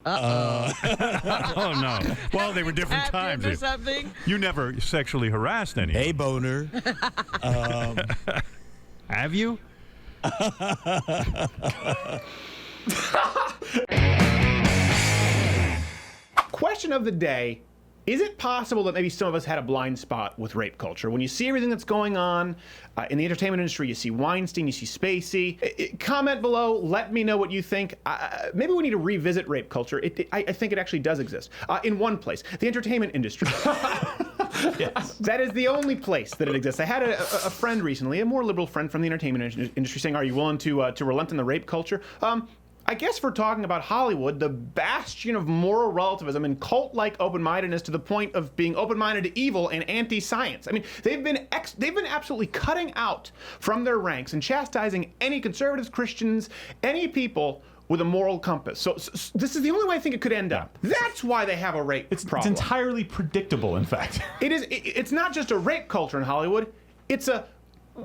Oh, no. Well, they were different times. Or something. You never sexually harassed anyone. Hey, boner. Have you? Question of the day. Is it possible that maybe some of us had a blind spot with rape culture? When you see everything that's going on in the entertainment industry, you see Weinstein, you see Spacey. Comment below. Let me know what you think. Maybe we need to revisit rape culture. I think it actually does exist. In one place, the entertainment industry. Yes. That is the only place that it exists. I had a friend recently, a more liberal friend from the entertainment industry, saying, are you willing to relent in the rape culture? I guess we're talking about Hollywood, the bastion of moral relativism and cult-like open-mindedness to the point of being open-minded to evil and anti-science. I mean, they've been absolutely cutting out from their ranks and chastising any conservatives, Christians, any people with a moral compass. So this is the only way I think it could end up. That's why they have a rape problem. It's entirely predictable, in fact. It is. It's not just a rape culture in Hollywood. It's a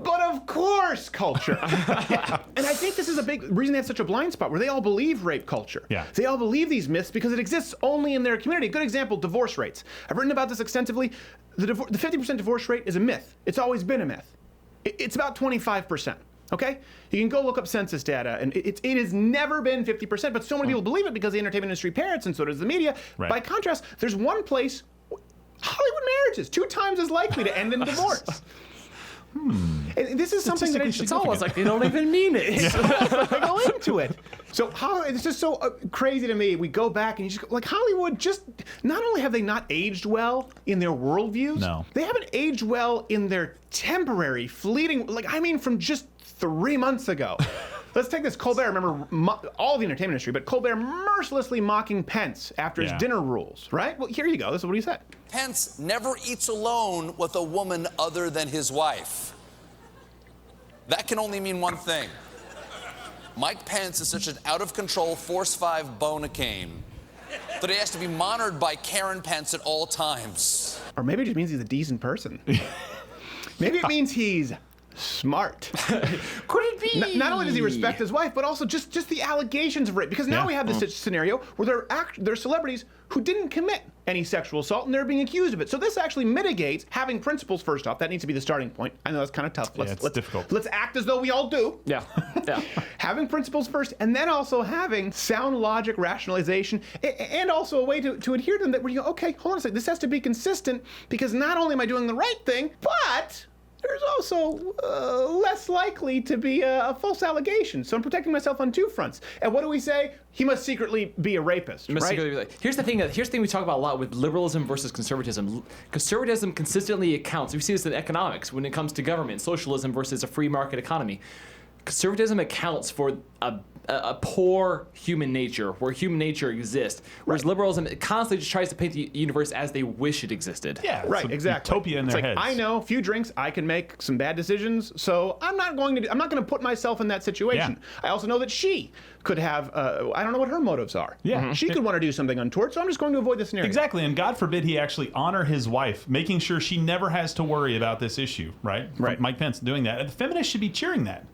but of course culture. Yeah. And I think this is a big reason they have such a blind spot, where they all believe rape culture. Yeah. They all believe these myths because it exists only in their community. A good example, divorce rates. I've written about this extensively. The 50% divorce rate is a myth. It's always been a myth. It's about 25%. Okay? You can go look up census data, and it has never been 50%, but so many people believe it because the entertainment industry parrots, and so does the media. Right. By contrast, there's one place, Hollywood marriages, 2 times as likely to end in divorce. And this is something that it's almost like they don't even mean it. They go into it. So it's just so crazy to me. We go back and you just like Hollywood. Just not only have they not aged well in their worldviews, no, they haven't aged well in their temporary, fleeting. Like I mean, from just 3 months ago. Let's take this. Colbert, remember all of the entertainment industry, but Colbert mercilessly mocking Pence after his dinner rules, right? Well, here you go. This is what he said. Pence never eats alone with a woman other than his wife. That can only mean one thing. Mike Pence is such an out-of-control Force 5 bonacane that he has to be monitored by Karen Pence at all times. Or maybe it just means he's a decent person. Maybe it means he's smart. Could it be? Not only does he respect his wife, but also just the allegations of rape. Because now we have this scenario where there are celebrities who didn't commit any sexual assault and they're being accused of it. So this actually mitigates having principles first off. That needs to be the starting point. I know that's kind of tough. It's difficult. Let's act as though we all do. Yeah. Having principles first, and then also having sound logic, rationalization, and also a way to adhere to them that where you go, okay, hold on a second, this has to be consistent because not only am I doing the right thing, but there's also less likely to be a false allegation. So I'm protecting myself on 2 fronts. And what do we say? He must secretly be a rapist, right? Here's the thing we talk about a lot with liberalism versus conservatism. Conservatism consistently accounts, we see this in economics when it comes to government, socialism versus a free market economy. Conservatism accounts for a poor human nature, where human nature exists, whereas liberalism constantly just tries to paint the universe as they wish it existed. Yeah, right, exactly. Utopia in their heads. I know, few drinks, I can make some bad decisions, so I'm not going to put myself in that situation. Yeah. I also know that she could have, I don't know what her motives are. Yeah. She could want to do something untoward, so I'm just going to avoid the scenario. Exactly, and God forbid he actually honor his wife, making sure she never has to worry about this issue, right? Right. Mike Pence doing that. And the feminists should be cheering that.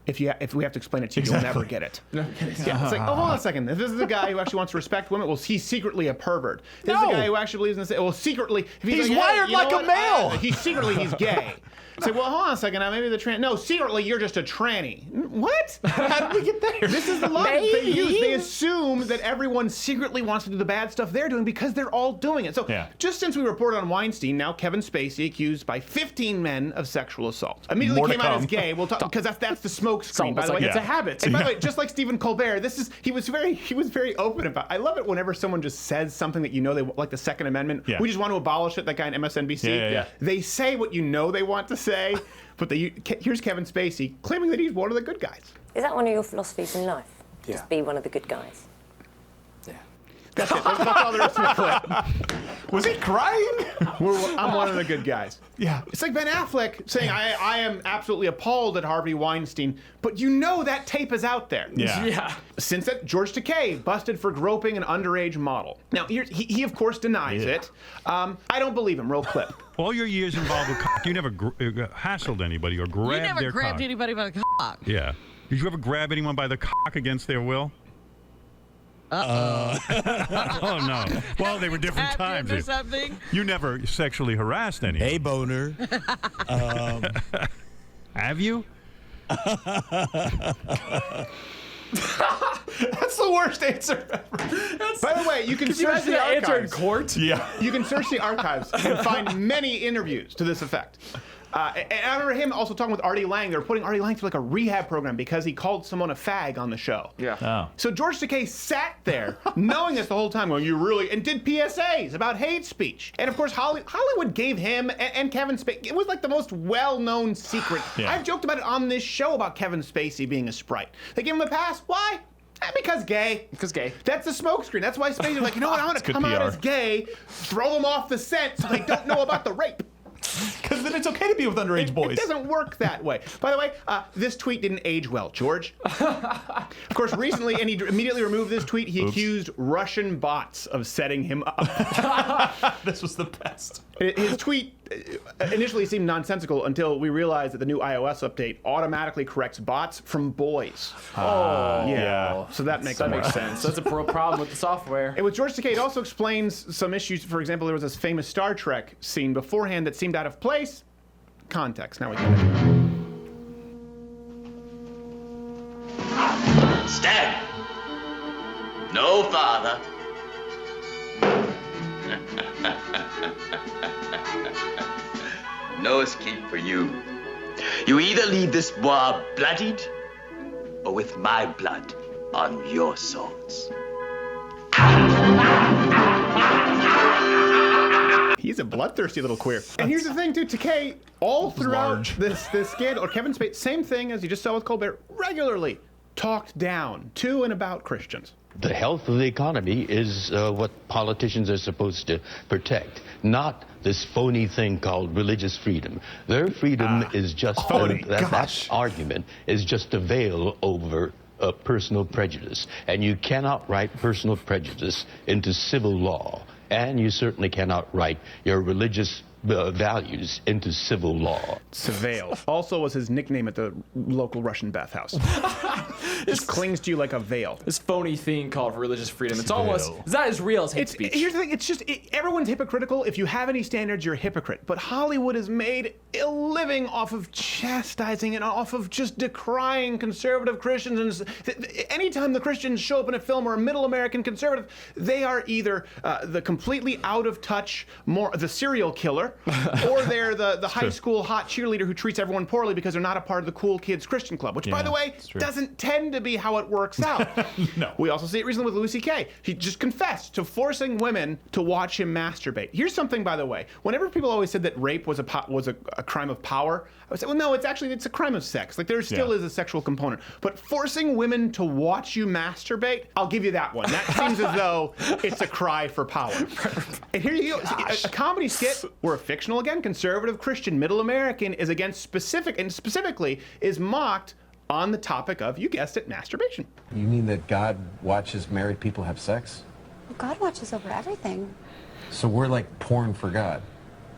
If we have to explain it to you, you'll never get it. Yeah, it's like, oh, hold on a second. If this is a guy who actually wants to respect women, well, he's secretly a pervert. This is a guy who actually believes in this. Well, secretly, if he's like, wired like a male. He's gay. It's like, well, hold on a second. Now maybe no, secretly you're just a tranny. What? How did we get there? This is the logic they use. They assume that everyone secretly wants to do the bad stuff they're doing because they're all doing it. So just since we reported on Weinstein, now Kevin Spacey accused by 15 men of sexual assault. Immediately came out as gay. We'll talk because that's the smoke screen. By the way, it's a habit. And by the way, just like Stephen Colbert, he was very open about. I love it whenever someone just says something that you know they like the Second Amendment. Yeah. We just want to abolish it. That guy on MSNBC. Yeah. They say what you know they want to say, but here's Kevin Spacey claiming that he's one of the good guys. Is that one of your philosophies in life? Yeah. Just be one of the good guys. Yeah. That's it. That's all there is to the clip. Was he crying? I'm one of the good guys. Yeah. It's like Ben Affleck saying, I am absolutely appalled at Harvey Weinstein, but you know that tape is out there. Yeah. Since that, George Takei busted for groping an underage model. Now, he of course denies it. I don't believe him. Real clip. All your years involved with cock, you never hassled anybody or grabbed their cock. You never grabbed anybody by the cock. Yeah. Did you ever grab anyone by the cock against their will? Oh, no. Well, they were different times. Or something. You never sexually harassed anyone. Hey, boner. Have you? That's the worst answer ever. By the way, you can search the answer in archives. court. Yeah. You can search the archives and find many interviews to this effect. And I remember him also talking with Artie Lang. They were putting Artie Lang through like a rehab program because he called someone a fag on the show. Yeah. Oh. So George Takei sat there knowing this the whole time, going, and did PSAs about hate speech. And of course, Hollywood gave him and Kevin Spacey. It was like the most well-known secret. Yeah. I've joked about it on this show about Kevin Spacey being a sprite. They gave him a pass. Why? Because gay. Because gay. That's the smokescreen. That's why Spacey's like, you know what? I want to good come out PR. as gay, throw them off the set so they don't know about the rape. Because then it's okay to be with underage boys. It doesn't work that way. By the way, this tweet didn't age well, George. Of course, recently, and he immediately removed this tweet, he accused Russian bots of setting him up. This was the best. His tweet initially seemed nonsensical until we realized that the new iOS update automatically corrects bots from boys. Yeah. So that makes sense. That's a problem with the software. And with George Takei, it also explains some issues. For example, there was this famous Star Trek scene beforehand that seemed out of place. Context. Now we get it. Stand. No father. No escape for you. You either leave this war bloodied or with my blood on your swords. He's a bloodthirsty little queer. And here's the thing, too. Takei, all throughout this scandal, or Kevin Spacey, same thing as you just saw with Colbert, regularly talked down to and about Christians. The health of the economy is what politicians are supposed to protect, not this phony thing called religious freedom. Their freedom is just that argument is just a veil over personal prejudice, and you cannot write personal prejudice into civil law, and you certainly cannot write your religious values into civil law. Surveil also was his nickname at the local Russian bathhouse. Just clings to you like a veil. This phony thing called religious freedom. It's not as real as hate speech. Here's the thing. It's just everyone's hypocritical. If you have any standards, you're a hypocrite. But Hollywood has made a living off of chastising and off of just decrying conservative Christians. And anytime the Christians show up in a film or a middle American conservative, they are either the completely out of touch, the serial killer, or they're the high school hot cheerleader who treats everyone poorly because they're not a part of the cool kids Christian club, which, by the way, doesn't tend to be how it works out. No. We also see it recently with Louis C.K. He just confessed to forcing women to watch him masturbate. Here's something, by the way. Whenever people always said that rape was a crime of power, I would say, well, no, it's a crime of sex. Like, there still is a sexual component. But forcing women to watch you masturbate, I'll give you that one. That seems as though it's a cry for power. And here you go. A comedy skit where a fictional, again, conservative Christian middle American is against specifically is mocked on the topic of, you guessed it, masturbation. You mean that God watches married people have sex? Well, God watches over everything. So we're like porn for God.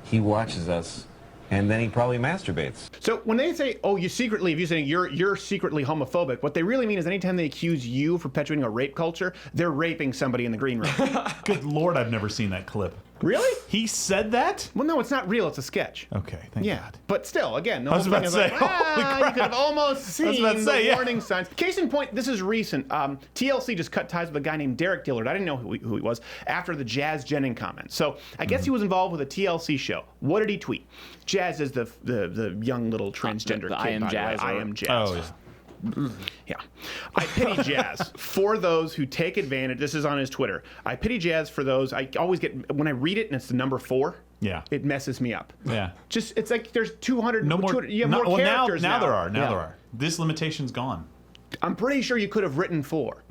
He watches us, and then he probably masturbates. So when they say, oh, you secretly, if you say you're secretly homophobic, what they really mean is anytime they accuse you of perpetuating a rape culture, they're raping somebody in the green room. Good Lord, I've never seen that clip. Really? He said that? Well, no, it's not real. It's a sketch. Okay, thank God. But still, again, the I whole was thing about is to say, like, holy you crap. could have almost seen say, the warning signs. Case in point, this is recent. TLC just cut ties with a guy named Derek Dillard. I didn't know who he was after the Jazz Jennings comment. So I guess he was involved with a TLC show. What did he tweet? Jazz is the young little transgender kid. I am Jazz. I am Jazz. Oh, yeah. Yeah. I pity Jazz for those who take advantage. This is on his Twitter. I pity Jazz for those. I always get, when I read it and it's the number 4, yeah, it messes me up. Yeah. Just, it's like there's 200. No more. You have more characters now. There are. Yeah. There are. This limitation's gone. I'm pretty sure you could have written 4.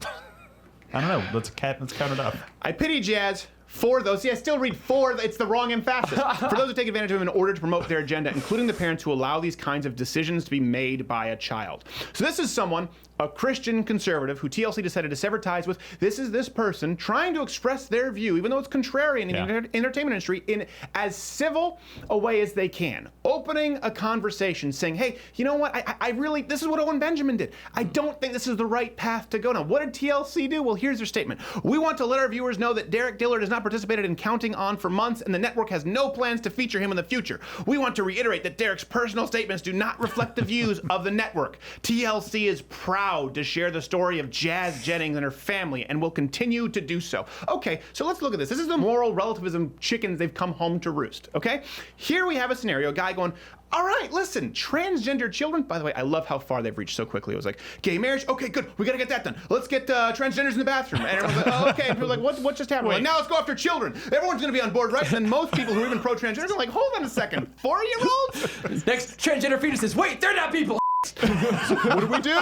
I don't know. Let's count it up. I pity Jazz for those. See, I still read 4. It's the wrong emphasis. For those who take advantage of him in order to promote their agenda, including the parents who allow these kinds of decisions to be made by a child. So this is someone a Christian conservative who TLC decided to sever ties with. This is this person trying to express their view, even though it's contrarian in the entertainment industry, in as civil a way as they can. Opening a conversation saying, hey, you know what, I really, this is what Owen Benjamin did. I don't think this is the right path to go. Now, what did TLC do? Well, here's their statement. We want to let our viewers know that Derek Dillard has not participated in Counting On for months, and the network has no plans to feature him in the future. We want to reiterate that Derek's personal statements do not reflect the views of the network. TLC is proud to share the story of Jazz Jennings and her family, and will continue to do so. Okay, so let's look at this. This is the moral relativism chickens they've come home to roost, okay? Here we have a scenario, a guy going, all right, listen, transgender children, by the way, I love how far they've reached so quickly. It was like, gay marriage, okay, good, we gotta get that done. Let's get transgenders in the bathroom. And everyone's like, oh, okay, and people are like, what just happened? Like, now let's go after children. Everyone's gonna be on board, right? And then most people who are even pro-transgender are like, hold on a second, 4-year-olds? Next, transgender fetuses, wait, they're not people. What do we do?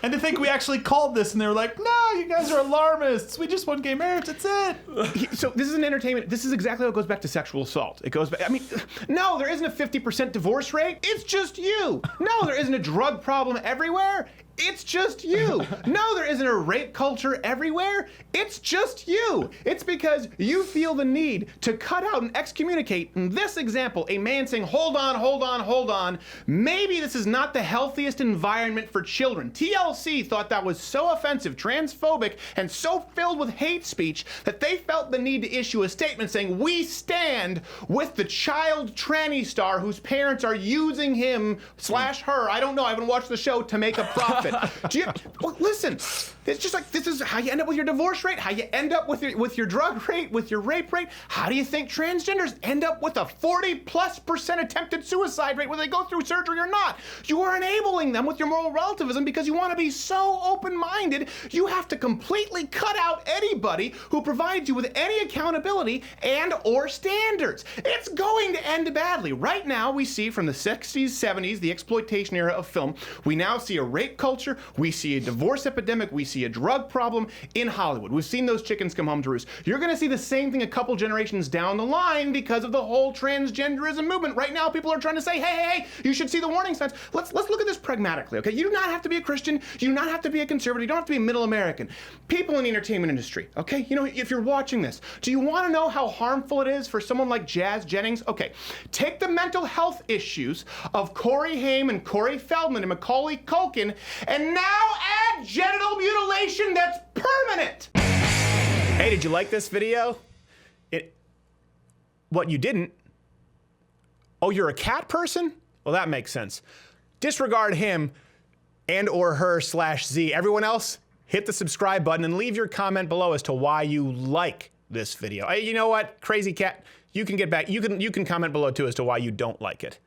And to think we actually called this and they were like, no, you guys are alarmists. We just want gay marriage. That's it. So this is an entertainment. This is exactly how it goes back to sexual assault. It goes back. I mean, no, there isn't a 50% divorce rate. It's just you. No, there isn't a drug problem everywhere. It's just you. No, there isn't a rape culture everywhere. It's just you. It's because you feel the need to cut out and excommunicate, in this example, a man saying, hold on, hold on, hold on. Maybe this is not the healthiest environment for children. TLC thought that was so offensive, transphobic, and so filled with hate speech that they felt the need to issue a statement saying, we stand with the child tranny star whose parents are using him / her, I don't know, I haven't watched the show, to make a profit. Well, listen, it's just like, this is how you end up with your divorce rate, how you end up with your drug rate, with your rape rate. How do you think transgenders end up with a 40+% attempted suicide rate, whether they go through surgery or not? You are enabling them with your moral relativism because you want to be so open-minded, you have to completely cut out anybody who provides you with any accountability and or standards. It's going to end badly. Right now, we see from the 60s, 70s, the exploitation era of film, we now see a rape culture, we see a divorce epidemic, we see a drug problem in Hollywood. We've seen those chickens come home to roost. You're gonna see the same thing a couple generations down the line because of the whole transgenderism movement. Right now, people are trying to say, hey, you should see the warning signs. Let's look at this pragmatically, okay? You do not have to be a Christian, you do not have to be a conservative, you don't have to be a middle American. People in the entertainment industry, okay? You know, if you're watching this, do you wanna know how harmful it is for someone like Jazz Jennings? Okay, take the mental health issues of Corey Haim and Corey Feldman and Macaulay Culkin, and now add genital mutilation that's permanent. Hey, did you like this video? What, you didn't? Oh, you're a cat person? Well, that makes sense. Disregard him and or her /Z. Everyone else, hit the subscribe button and leave your comment below as to why you like this video. You know what, crazy cat, you can get back. You can comment below too as to why you don't like it.